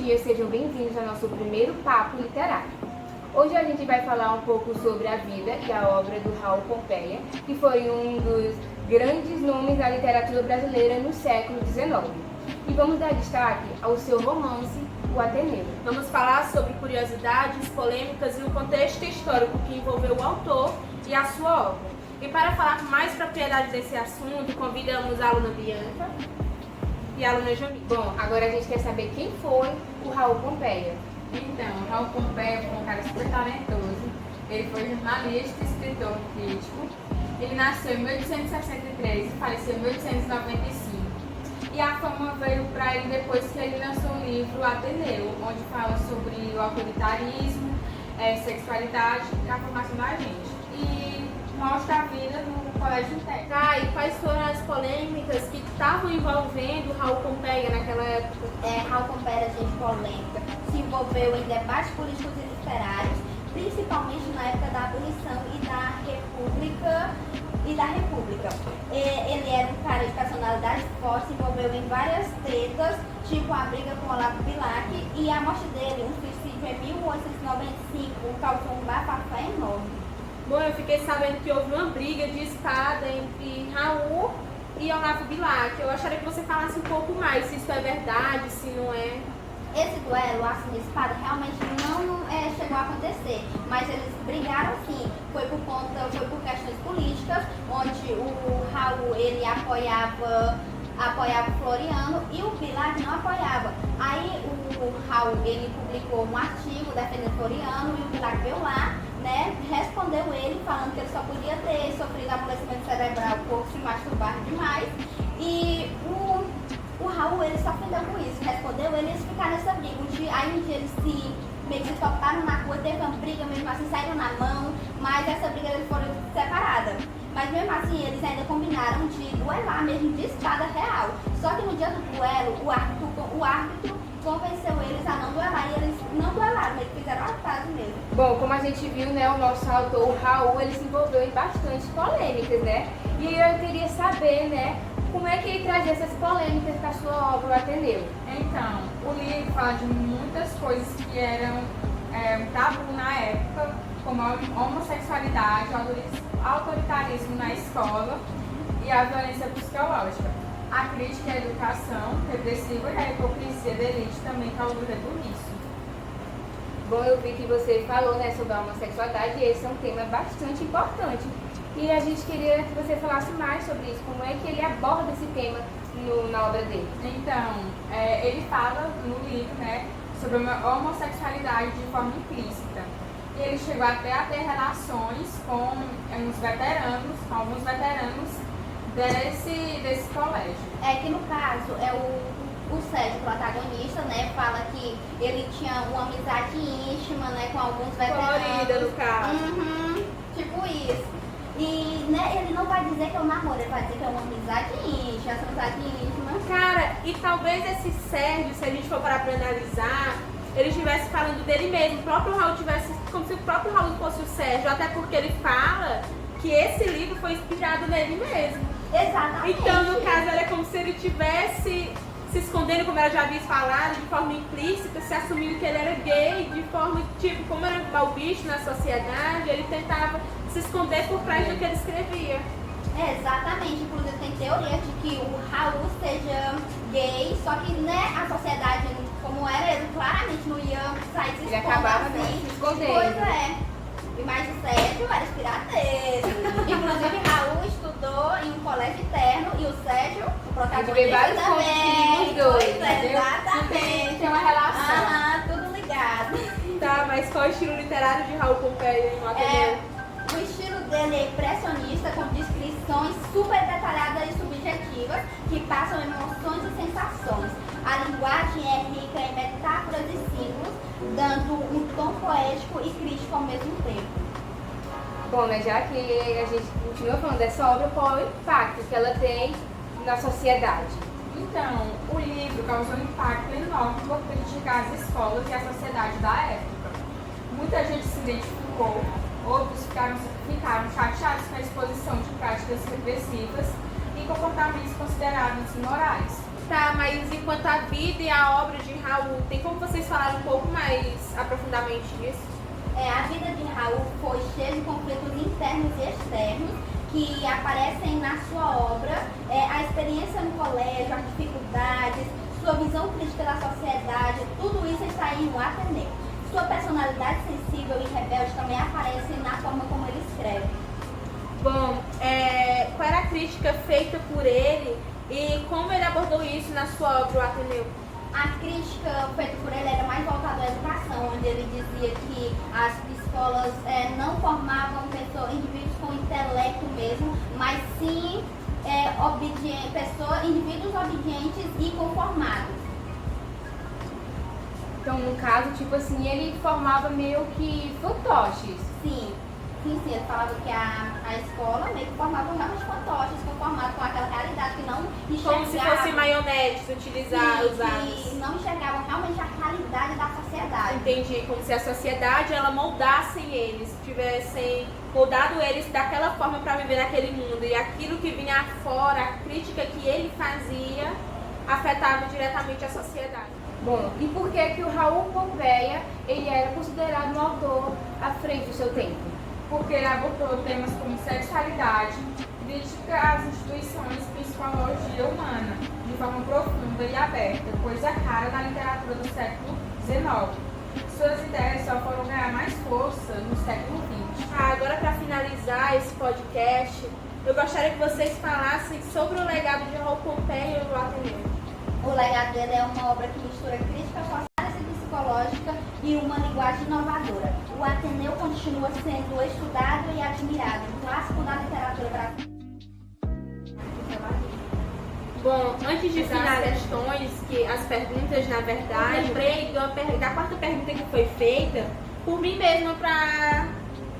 dia, sejam bem-vindos ao nosso primeiro Papo Literário. Hoje a gente vai falar um pouco sobre a vida e a obra do Raul Pompeia, que foi um dos grandes nomes da literatura brasileira no século XIX. E vamos dar destaque ao seu romance, O Ateneu. Vamos falar sobre curiosidades, polêmicas e o contexto histórico que envolveu o autor e a sua obra. E para falar com mais propriedade desse assunto, convidamos a aluna Bianca e a aluna Jamil. Bom, agora a gente quer saber quem foi o Raul Pompeia. Então, Raul Pompeia foi um cara super talentoso. Ele foi jornalista, escritor, crítico. Ele nasceu em 1863 e faleceu em 1895. E a fama veio para ele depois que ele lançou o livro Ateneu, onde fala sobre o autoritarismo, sexualidade e a formação da gente. E mostra a vida no colégio interno. Tá, e quais foram as polêmicas que estavam envolvendo Raul Pompeia naquela época? Raul Pompeia era gente polêmica, se envolveu em debates políticos e literários, principalmente na época da abolição e da República. Ele era um cara de personalidade forte, se envolveu em várias tretas, tipo a briga com Olavo Bilac, e a morte dele, um suicídio em 1895, causou um bafafá enorme. Bom, eu fiquei sabendo que houve uma briga de espada entre Raul e Olavo Bilac. Eu acharia que você falasse um pouco mais, se isso é verdade, se não é. Esse duelo, assim, de espada, realmente não chegou a acontecer, mas eles brigaram sim, foi por questões políticas, onde o Raul, ele apoiava o Floriano e o Bilac não apoiava. Aí o Raul, ele publicou um artigo defendendo o Floriano e o Bilac veio lá, né, respondeu ele falando que ele só podia ter sofrido amolecimento cerebral por se masturbar demais. E o Raul, ele se ofendeu com isso, respondeu ele e eles ficaram nessa briga. Aí um dia eles meio que se toparam na rua, teve uma briga, mesmo assim saíram na mão, mas essa briga eles foram separadas. Mas mesmo assim eles ainda combinaram de duelar mesmo de espada real. Só que no dia do duelo, o árbitro convenceu eles a não duelar e eles não duelaram, eles fizeram a paz mesmo. Bom, como a gente viu, né, o nosso autor, o Raul, ele se envolveu em bastante polêmicas, né? E eu queria saber, né, como é que ele trazia essas polêmicas para a sua obra, O Ateneu? Então, o livro fala de muitas coisas que eram um tabu na época, como a homossexualidade, o autoritarismo na escola e a violência psicológica. A crítica à educação repressiva e a hipocrisia da elite também causou tudo isso. Bom, eu vi que você falou, né, sobre a homossexualidade e esse é um tema bastante importante. E a gente queria que você falasse mais sobre isso, como é que ele aborda esse tema na obra dele. Então, ele fala no livro, né, sobre a homossexualidade de forma implícita. E ele chegou até a ter relações com alguns veteranos desse colégio. É que no caso, o Sérgio, o protagonista, né, fala que ele tinha uma amizade íntima, né, com alguns veteranos. Colorida, no caso. Uhum, tipo isso. E, né, ele não vai dizer que é um namoro, ele vai dizer que é uma amizade íntima, essa amizade íntima. Cara, e talvez esse Sérgio, se a gente for parar pra analisar, ele estivesse falando dele mesmo, o próprio Raul tivesse, como se o próprio Raul fosse o Sérgio, até porque ele fala que esse livro foi inspirado nele mesmo. Exatamente. Então, no caso, é como se ele tivesse se escondendo, como ela já havia falado, de forma implícita, se assumindo que ele era gay, de forma, tipo, como era um mau bicho na sociedade, ele tentava se esconder por trás do que ele escrevia. Exatamente, inclusive tem teoria de que o Raul seja gay, só que, né, a sociedade, como era, ele claramente não ia sair se Ele expondo acabava assim. se escondendo. Pois é. E mais o Sérgio era inspirado inclusive, Raul estudou em um colégio interno e o Sérgio, o protagonista, vários também. pontos dos dois, Pois é, entendeu? exatamente. Tem uma relação. Aham, tudo ligado. Tá, mas qual é o estilo literário de Raul Pompeia em O Ateneu? O estilo dele é impressionista, com descrições super detalhadas e subjetivas que passam emoções e sensações. A linguagem é rica em metáforas e símbolos, dando um tom poético e crítico ao mesmo tempo. Bom, né, já que a gente continua falando dessa obra, qual é o impacto que ela tem na sociedade? Então, o livro causou um impacto enorme por criticar as escolas e a sociedade da época. Muita gente se identificou, outros ficaram chateados com a exposição de práticas repressivas e comportamentos considerados imorais. Tá, mas enquanto a vida e a obra de Raul, tem como vocês falarem um pouco mais aprofundadamente disso? A vida de Raul foi cheia de conflitos internos e externos que aparecem na sua obra. A experiência no colégio, as dificuldades, sua visão crítica da sociedade, tudo isso está em O Ateneu. Sua personalidade sensível e rebelde também aparece na forma como ele escreve. Bom, qual era a crítica feita por ele e como ele abordou isso na sua obra O Ateneu? A crítica feita por ele era mais voltada à educação, onde ele dizia que as escolas não formavam indivíduos com intelecto mesmo, mas sim indivíduos obedientes e conformados. Então, no caso, tipo assim, ele formava meio que fantoches. Sim, ele falava que a escola meio que formava realmente fantoches, conformados com aquela realidade que não enxergavam. Como se fossem maionetes usadas. Que não enxergavam realmente a realidade da sociedade. Entendi, como se a sociedade ela moldasse eles, tivessem moldado eles daquela forma para viver naquele mundo. E aquilo que vinha fora, a crítica que ele fazia, afetava diretamente a sociedade. Bom, e por que o Raul Pompeia ele era considerado um autor à frente do seu tempo? Porque ele abordou temas como sexualidade, crítica às instituições e psicologia humana, de forma profunda e aberta, coisa rara na literatura do século XIX. Suas ideias só foram ganhar mais força no século XX. Agora, para finalizar esse podcast, eu gostaria que vocês falassem sobre o legado de Raul Pompeia e o Ateneu. O legado dele é uma obra que mistura crítica social e psicológica e uma linguagem inovadora. O Ateneu continua sendo estudado e admirado, um clássico da literatura brasileira. Bom, antes de finalizar as questões, que as perguntas, na verdade, lembrei da quarta pergunta que foi feita por mim mesma para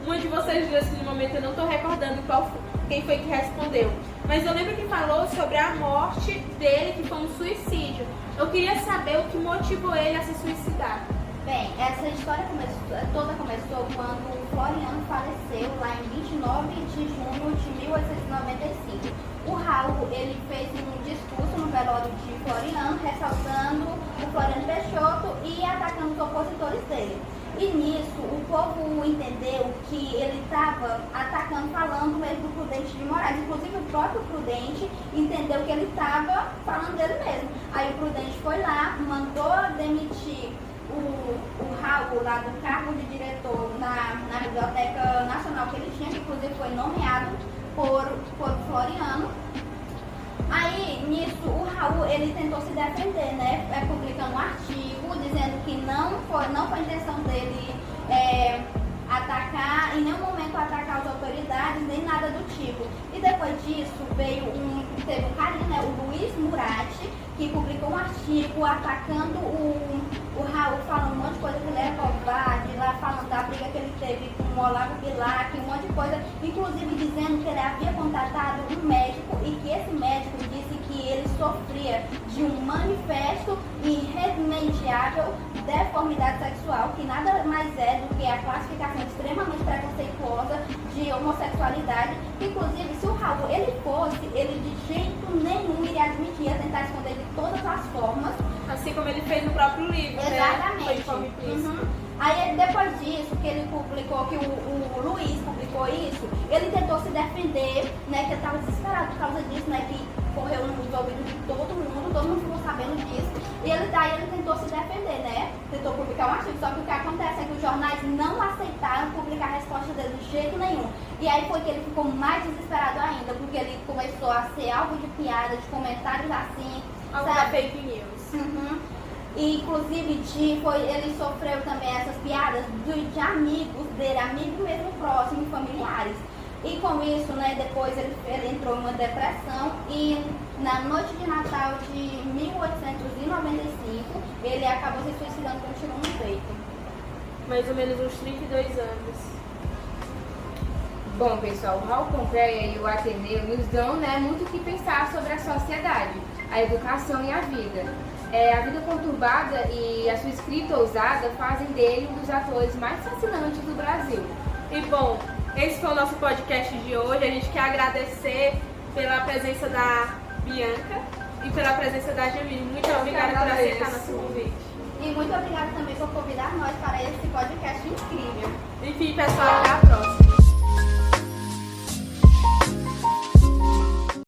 uma de vocês duas, que no momento eu não estou recordando quem foi que respondeu. Mas eu lembro que falou sobre a morte dele, que foi um suicídio. Eu queria saber o que motivou ele a se suicidar. Bem, essa história toda começou quando o Floriano faleceu lá em 29 de junho de 1895. O Raul, ele fez um discurso no velório de Floriano, ressaltando o Floriano Peixoto e atacando os opositores dele. E nisso, o povo entendeu que ele estava atacando, falando mesmo do Prudente de Moraes. Inclusive, o próprio Prudente entendeu que ele estava falando dele mesmo. Aí o Prudente foi lá, mandou demitir o Raul lá do cargo de diretor na Biblioteca Nacional que ele tinha, que inclusive foi nomeado por Floriano. Aí, nisso, o Raul, ele tentou se defender, né, publicando um artigo, dizendo que não foi intenção dele atacar, em nenhum momento atacar as autoridades, nem nada do tipo. E depois disso, teve um carinha, né, o Luiz Murati, que publicou um artigo atacando o Raul, falando um monte de coisa, que ele era covarde, lá falando da briga que ele teve com o Olavo Bilac, um monte de coisa, inclusive dizendo que ele havia contratado um médico e que esse médico disse que ele sofria de um manifesto irremediável deformidade sexual, que nada mais é do que a classificação extremamente preconceituosa de homossexualidade. Inclusive, se o Raul ele de jeito nenhum iria admitir, ia tentar esconder de todas as formas. Assim como ele fez no próprio livro, exatamente, né? Foi de forma implícita. Aí depois disso, que ele publicou, que o Luiz publicou isso, ele tentou se defender, né, que ele estava desesperado por causa disso, né, que correu nos ouvidos de todo mundo ficou sabendo disso, e ele tentou se defender, né, tentou publicar um artigo, só que o que acontece é que os jornais não aceitaram publicar a resposta dele de jeito nenhum, e aí foi que ele ficou mais desesperado ainda, porque ele começou a ser alvo de piada, de comentários assim, algo da fake news. E, inclusive, ele sofreu também essas piadas de amigos dele, amigos mesmo próximos, familiares. E com isso, né, depois ele entrou em uma depressão e na noite de Natal de 1895, ele acabou se suicidando quando chegou no peito. Mais ou menos uns 32 anos. Bom, pessoal, o Raul Pompeia e o Ateneu nos dão, né, muito o que pensar sobre a sociedade, a educação e a vida. A vida conturbada e a sua escrita ousada fazem dele um dos atores mais fascinantes do Brasil. E bom, esse foi o nosso podcast de hoje. A gente quer agradecer pela presença da Bianca e pela presença da Jamile. Muito obrigada por aceitar nosso convite. E muito obrigada também por convidar nós para esse podcast incrível. Enfim, pessoal, até a próxima.